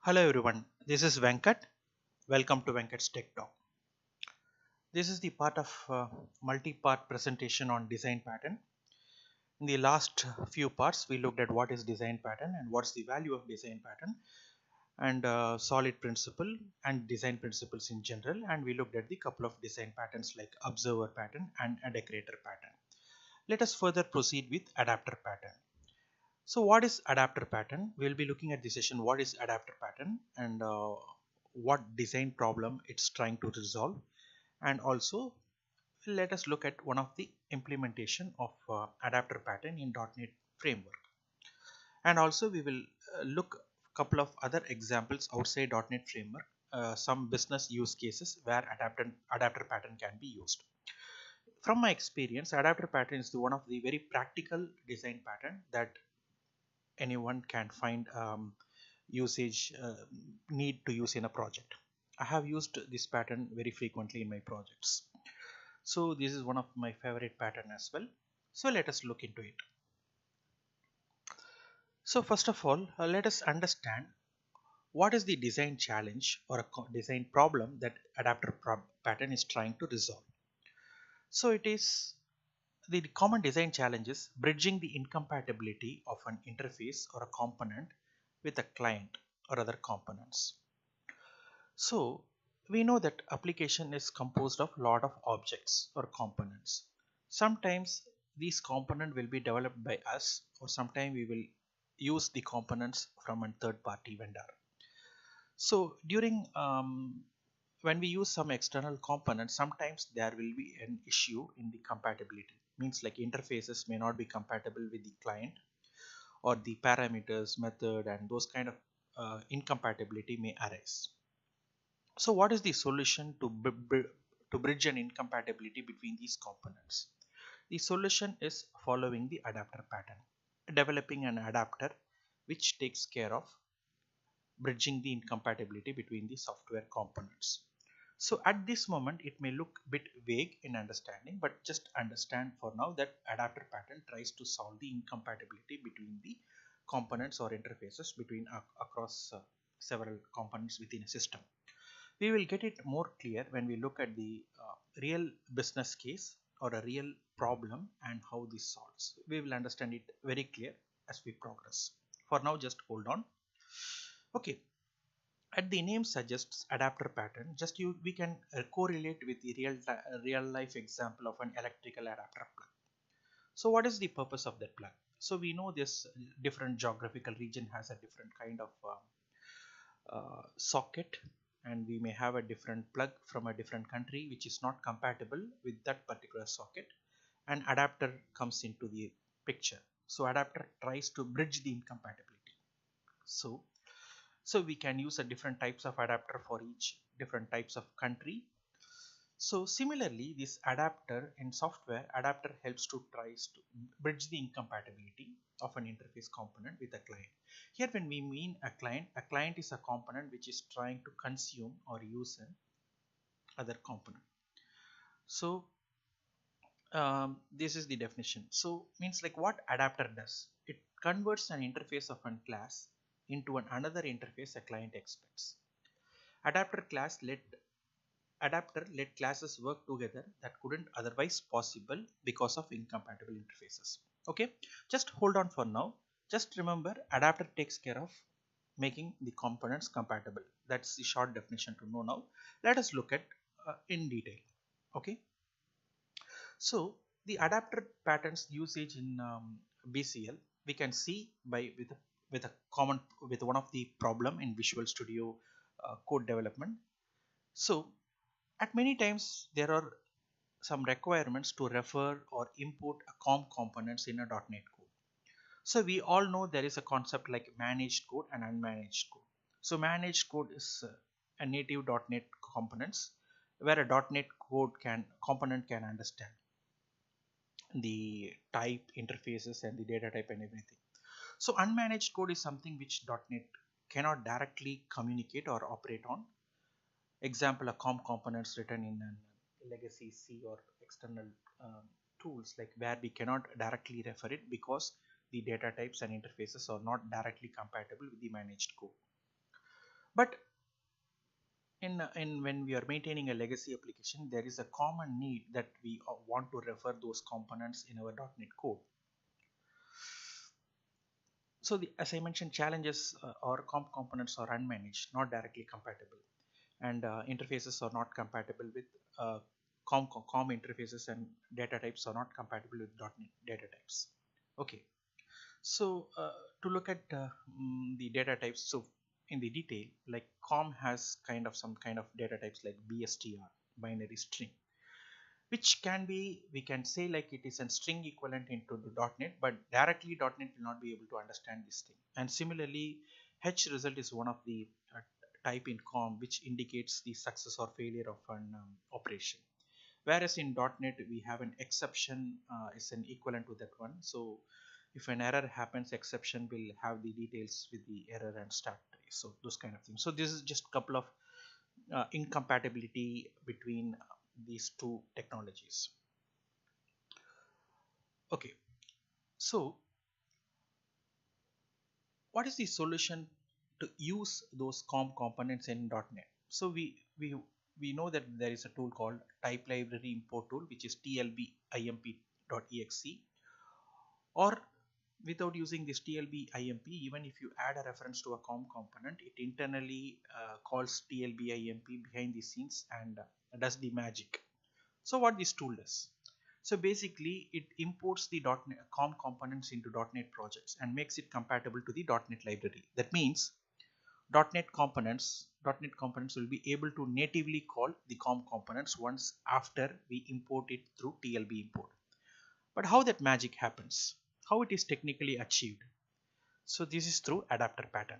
Hello everyone, this is Venkat. Welcome to Venkat's Tech Talk. This is the part of multi-part presentation on design pattern. In the last few parts, we looked at what is design pattern and what's the value of design pattern and solid principle and design principles in general. And we looked at the couple of design patterns like observer pattern and a decorator pattern. Let us further proceed with adapter pattern. So what is adapter pattern? We'll be looking at this session what is adapter pattern and what design problem it's trying to resolve, and also let us look at one of the implementation of adapter pattern in .NET framework, and also we will look a couple of other examples outside .NET framework, some business use cases where adapter pattern can be used. From my experience, adapter pattern is one of the very practical design pattern that anyone can find usage need to use in a project. I have used this pattern very frequently in my projects. So this is one of my favorite pattern as well. So let us look into it. So first of all, let us understand what is the design challenge or a design problem that adapter pattern is trying to resolve. So it is the common design challenge is bridging the incompatibility of an interface or a component with a client or other components. So we know that application is composed of lot of objects or components. Sometimes these components will be developed by us, or sometimes we will use the components from a third party vendor. So during when we use some external components, sometimes there will be an issue in the compatibility. Means like interfaces may not be compatible with the client, or the parameters, method, and those kind of incompatibility may arise. So what is the solution to bridge an incompatibility between these components? The solution is following the adapter pattern, developing an adapter which takes care of bridging the incompatibility between the software components. So at this moment it may look a bit vague in understanding, but just understand for now that adapter pattern tries to solve the incompatibility between the components or interfaces between across several components within a system. We will get it more clear when we look at the real business case or a real problem and how this solves. We will understand it very clear as we progress. For now, just hold on. Okay, at the name suggests adapter pattern, just we can correlate with the real life example of an electrical adapter plug. So what is the purpose of that plug? So we know this different geographical region has a different kind of socket, and we may have a different plug from a different country which is not compatible with that particular socket, and adapter comes into the picture. So adapter tries to bridge the incompatibility. So we can use a different types of adapter for each different types of country. So similarly, this adapter in software, adapter helps to tries to bridge the incompatibility of an interface component with a client. Here when we mean a client is a component which is trying to consume or use an other component. So this is the definition. So means like what adapter does, it converts an interface of one class into another interface a client expects. Adapter let classes work together that couldn't otherwise possible because of incompatible interfaces. Okay, just hold on for now. Just remember, adapter takes care of making the components compatible. That's the short definition to know now. Let us look at in detail. Okay, so the adapter patterns usage in BCL we can see by with a common with one of the problem in Visual Studio code development. So at many times there are some requirements to refer or import a COM components in a .NET code. So we all know there is a concept like managed code and unmanaged code. So managed code is a native .NET components where a .NET component can understand the type, interfaces, and the data type and everything. So unmanaged code is something which .NET cannot directly communicate or operate on. Example, a COM components written in a legacy C or external tools, like where we cannot directly refer it because the data types and interfaces are not directly compatible with the managed code. But in when we are maintaining a legacy application, there is a common need that we want to refer those components in our .NET code. So as I mentioned, challenges or components are unmanaged, not directly compatible, and interfaces are not compatible with com interfaces, and data types are not compatible with .NET data types. Okay, so to look at the data types, so in the detail, like com has kind of some kind of data types like BSTR, binary string, which can be, we can say like it is a string equivalent into the .NET, but directly .NET will not be able to understand this thing. And similarly, H result is one of the type in COM which indicates the success or failure of an operation. Whereas in .NET we have an exception is an equivalent to that one. So if an error happens, exception will have the details with the error and start trace. So those kind of things. So this is just a couple of incompatibility between these two technologies. Okay, so what is the solution to use those COM components in .NET? So we know that there is a tool called type library import tool, which is tlbimp.exe, or without using this tlbimp, even if you add a reference to a COM component, it internally calls tlbimp behind the scenes and does the magic. So what this tool does? So basically it imports the .NET COM components into .NET projects and makes it compatible to the .NET library. That means .NET components will be able to natively call the COM components once after we import it through TLB import. But how that magic happens? How it is technically achieved? So this is through adapter pattern.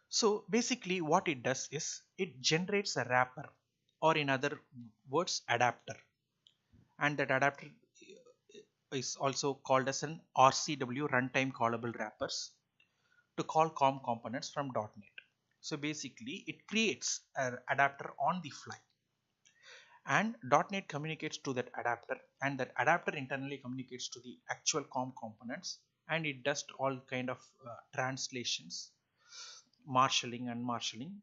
So basically what it does is it generates a wrapper, or in other words adapter, and that adapter is also called as an RCW, runtime callable wrappers, to call COM components from .NET. So basically it creates an adapter on the fly, and .NET communicates to that adapter, and that adapter internally communicates to the actual COM components, and it does all kind of translations, marshalling and marshalling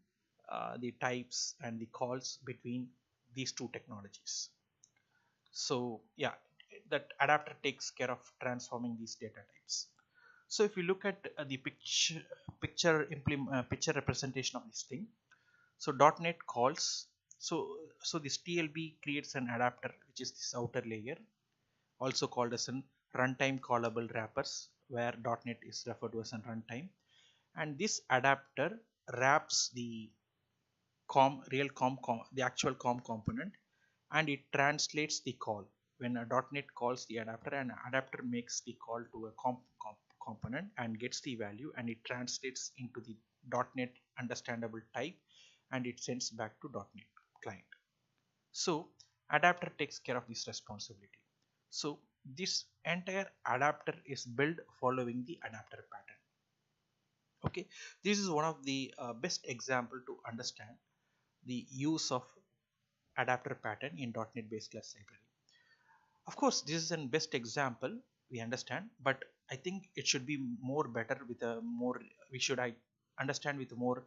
the types and the calls between these two technologies. So yeah, that adapter takes care of transforming these data types. So if you look at the picture representation of this thing, so .NET calls, so this TLB creates an adapter, which is this outer layer, also called as an runtime callable wrappers, where .NET is referred to as a runtime, and this adapter wraps the the actual COM component, and it translates the call. When a .NET calls the adapter, an adapter makes the call to a component and gets the value, and it translates into the .NET understandable type, and it sends back to .NET client. So adapter takes care of this responsibility. So this entire adapter is built following the adapter pattern. Okay, this is one of the best example to understand the use of adapter pattern in .NET base class library. Of course, this is an best example, we understand, but I think it should be more better with a more, we should understand with more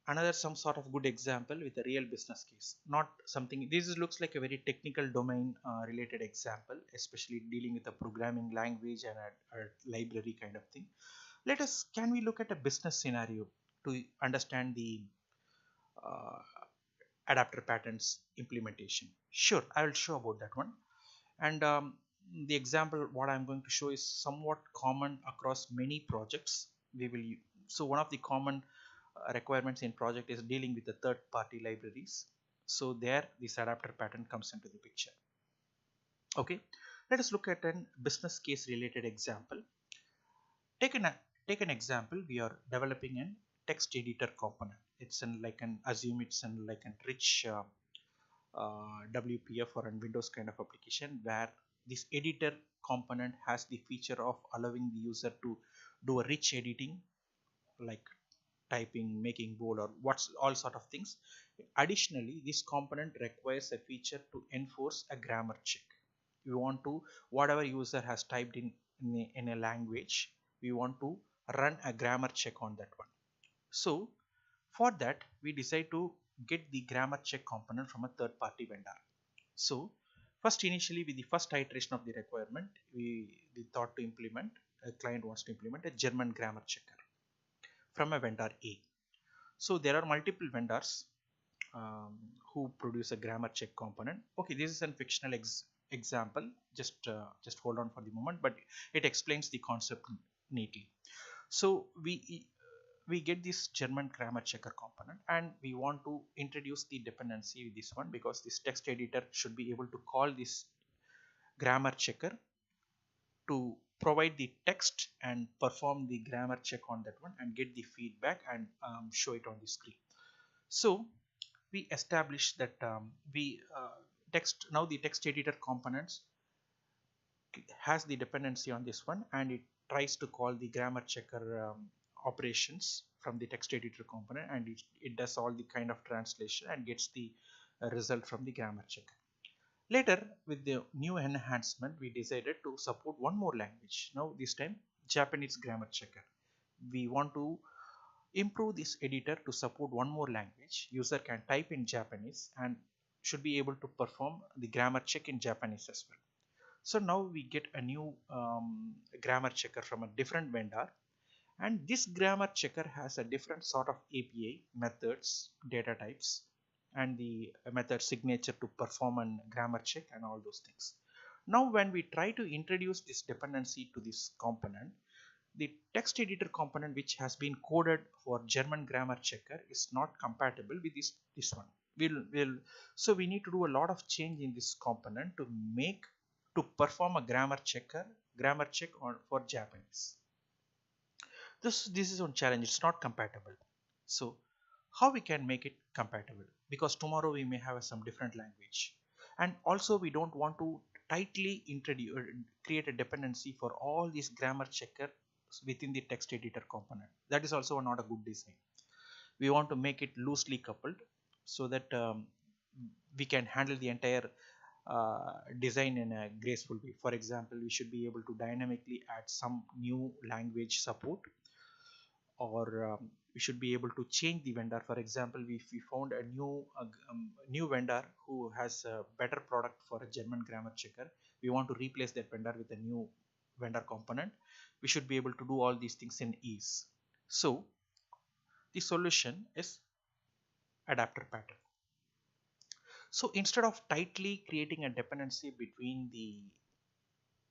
another some sort of good example with a real business case, not something, this looks like a very technical domain related example, especially dealing with a programming language and a library kind of thing. Can we look at a business scenario to understand the uh, adapter patterns implementation? Sure, I will show about that one. And the example what I'm going to show is somewhat common across many projects. So one of the common requirements in project is dealing with the third party libraries. So there this adapter pattern comes into the picture. Okay, let us look at a business case related example. Take an take an example. We are developing a text editor component. It's an like an assume it's an like a rich WPF or a Windows kind of application, where this editor component has the feature of allowing the user to do a rich editing, like typing, making bold, or what's all sort of things. Additionally, this component requires a feature to enforce a grammar check. We want to, whatever user has typed in a language, we want to run a grammar check on that one. So for that, we decide to get the grammar check component from a third party vendor. So first, initially with the first iteration of the requirement, we thought to implement, a client wants to implement a German grammar checker from a vendor A. So there are multiple vendors um, who produce a grammar check component. Okay, this is a fictional example. Just hold on for the moment, but it explains the concept neatly. So we get this German grammar checker component, and we want to introduce the dependency with this one, because this text editor should be able to call this grammar checker to provide the text and perform the grammar check on that one and get the feedback and show it on the screen. So we establish that we text now the text editor components has the dependency on this one, and it tries to call the grammar checker operations from the text editor component, and it does all the kind of translation and gets the result from the grammar checker. Later, with the new enhancement, we decided to support one more language. Now this time Japanese grammar checker. We want to improve this editor to support one more language. User can type in Japanese and should be able to perform the grammar check in Japanese as well. So now we get a new grammar checker from a different vendor, and this grammar checker has a different sort of API, methods, data types, and the method signature to perform a grammar check and all those things. Now when we try to introduce this dependency to this component, the text editor component, which has been coded for German grammar checker, is not compatible with this one. So we need to do a lot of change in this component to perform a grammar check for Japanese. This is one challenge. It's not compatible. So how we can make it compatible? Because tomorrow we may have some different language, and also we don't want to tightly create a dependency for all these grammar checker within the text editor component. That is also not a good design. We want to make it loosely coupled so that we can handle the entire design in a graceful way. For example, we should be able to dynamically add some new language support, or we should be able to change the vendor. For example, if we found a new vendor who has a better product for a German grammar checker, we want to replace that vendor with a new vendor component. We should be able to do all these things in ease. So the solution is adapter pattern. So instead of tightly creating a dependency between the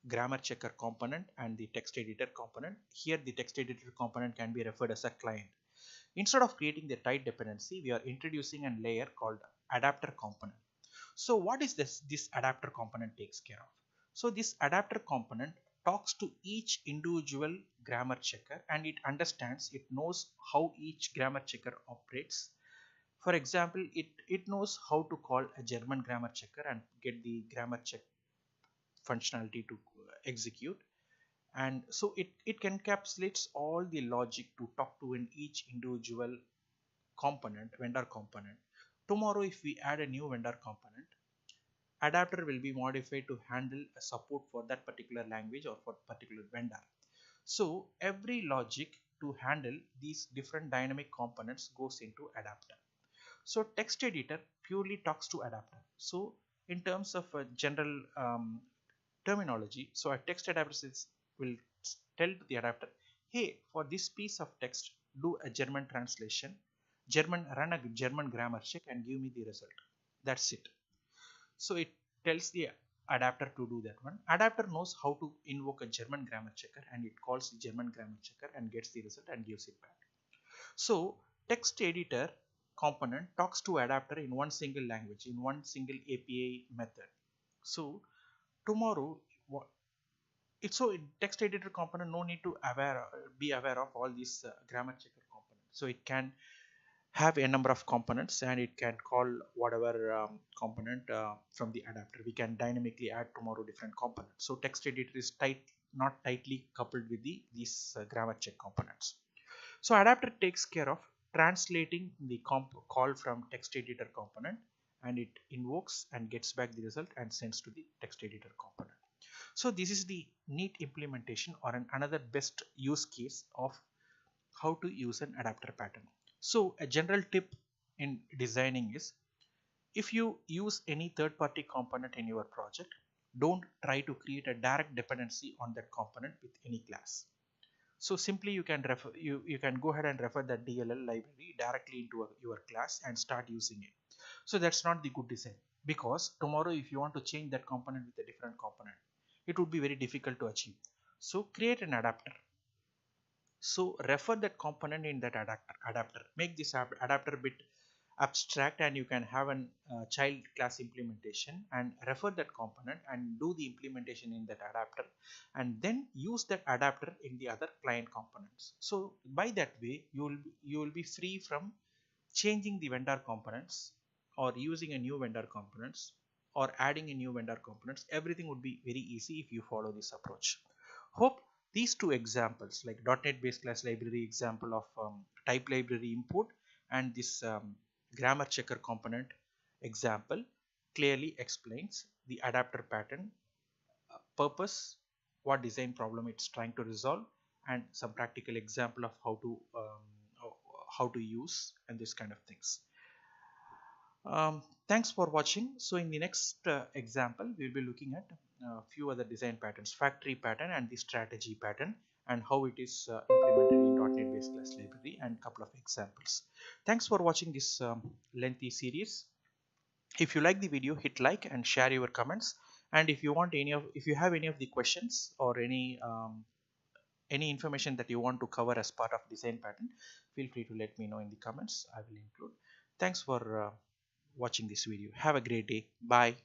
grammar checker component and the text editor component, here the text editor component can be referred as a client. Instead of creating the tight dependency, we are introducing a layer called adapter component. So what is this adapter component takes care of? So this adapter component talks to each individual grammar checker, and it understands, it knows how each grammar checker operates. For example, it knows how to call a German grammar checker and get the grammar check functionality to execute. And so it encapsulates all the logic to talk to in each individual vendor component. Tomorrow if we add a new vendor component, adapter will be modified to handle a support for that particular language or for particular vendor. So every logic to handle these different dynamic components goes into adapter. So text editor purely talks to adapter. So in terms of a general terminology, so a text adapter will tell to the adapter, hey, for this piece of text, do a German translation, run a German grammar check and give me the result. That's it. So it tells the adapter to do that one. Adapter knows how to invoke a German grammar checker, and it calls the German grammar checker and gets the result and gives it back. So text editor component talks to adapter in one single language, in one single API method. So tomorrow, text editor component no need to be aware of all these grammar checker components. So it can have a number of components, and it can call whatever component from the adapter. We can dynamically add tomorrow different components. So text editor is not tightly coupled with these grammar check components. So adapter takes care of translating the call from text editor component, and it invokes and gets back the result and sends to the text editor component. So this is the neat implementation or another best use case of how to use an adapter pattern. So a general tip in designing is, if you use any third party component in your project, don't try to create a direct dependency on that component with any class. So simply you can you can go ahead and refer that DLL library directly into your class and start using it. So that's not the good design, because tomorrow if you want to change that component with a different component, it would be very difficult to achieve. So create an adapter. So refer that component in that adapter. Make this adapter bit abstract, and you can have an child class implementation and refer that component and do the implementation in that adapter, and then use that adapter in the other client components. So by that way you will be free from changing the vendor components or using a new vendor components or adding a new vendor components. Everything would be very easy if you follow this approach. Hope these two examples, like .NET base class library example of type library import and this grammar checker component example, clearly explains the adapter pattern purpose, what design problem it's trying to resolve, and some practical example of how to use and this kind of things. Thanks for watching. So in the next example, we'll be looking at a few other design patterns, factory pattern and the strategy pattern, and how it is implemented in .NET base class library, and a couple of examples. Thanks for watching this lengthy series. If you like the video, hit like and share your comments. And if you want if you have any of the questions or any information that you want to cover as part of design pattern, feel free to let me know in the comments. I will include. Thanks for watching this video. Have a great day. Bye.